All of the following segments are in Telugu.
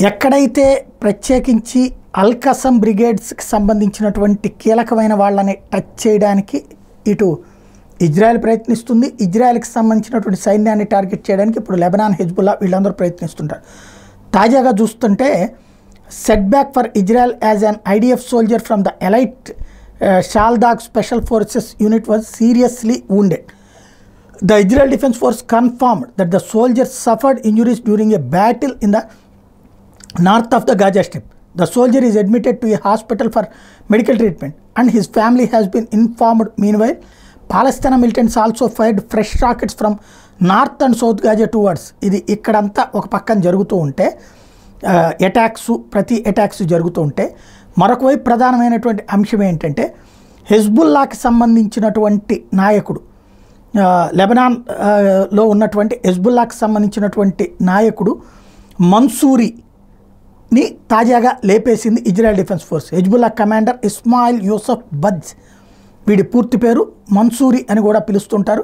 ఎక్కడైతే ప్రత్యేకించి అల్ కసం బ్రిగేడ్స్కి సంబంధించినటువంటి కీలకమైన వాళ్ళని టచ్ చేయడానికి ఇటు ఇజ్రాయెల్ ప్రయత్నిస్తుంది, ఇజ్రాయెల్కి సంబంధించినటువంటి సైన్యాన్ని టార్గెట్ చేయడానికి ఇప్పుడు లెబనాన్, హెజ్బుల్లా వీళ్ళందరూ ప్రయత్నిస్తుంటారు. తాజాగా చూస్తుంటే set back for Israel as an IDF soldier from the elite Shaldag special forces unit was seriously wounded. The Israel Defense Force confirmed that the soldier suffered injuries during a battle in the north of the Gaza Strip. The soldier is admitted to a hospital for medical treatment and his family has been informed. Meanwhile, Palestine militants also fired fresh rockets from north and south Gaza towards. ఇది ఇక్కడంతా ఒక పక్కన జరుగుతూ ఉంటే ప్రతి అటాక్స్ జరుగుతూ ఉంటే మరొక వైపు ప్రధానమైనటువంటి అంశం ఏంటంటే హెజ్బుల్లాకి సంబంధించినటువంటి నాయకుడు, లెబనాన్లో ఉన్నటువంటి హెజ్బుల్లాకి సంబంధించినటువంటి నాయకుడు మన్సూరీని తాజాగా లేపేసింది Israel defence force. Hezbollah commander Ismail Yusuf Baz, వీడి పూర్తి పేరు మన్సూరీ అని కూడా పిలుస్తుంటారు.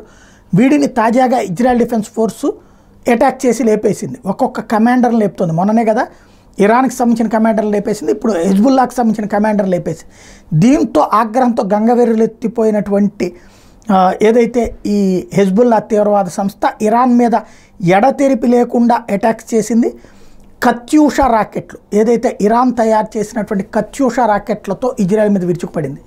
వీడిని తాజాగా ఇజ్రాయెల్ డిఫెన్స్ ఫోర్సు అటాక్ చేసి లేపేసింది. ఒక్కొక్క కమాండర్ని లేపుతుంది. మొన్ననే కదా ఇరాన్కి సంబంధించిన కమాండర్లు లేపేసింది, ఇప్పుడు హెజ్బుల్లాకి సంబంధించిన కమాండర్ లేపేసింది. దీంతో ఆగ్రహంతో గంగవెర్రులెత్తిపోయినటువంటి ఏదైతే ఈ హెజ్బుల్లా తీవ్రవాద సంస్థ ఇరాన్ మీద ఎడతెరిపి లేకుండా అటాక్స్ చేసింది. కత్యూషా రాకెట్లు, ఏదైతే ఇరాన్ తయారు చేసినటువంటి కత్యూషా రాకెట్లతో ఇజ్రాయెల్ మీద విరుచుకుపడింది.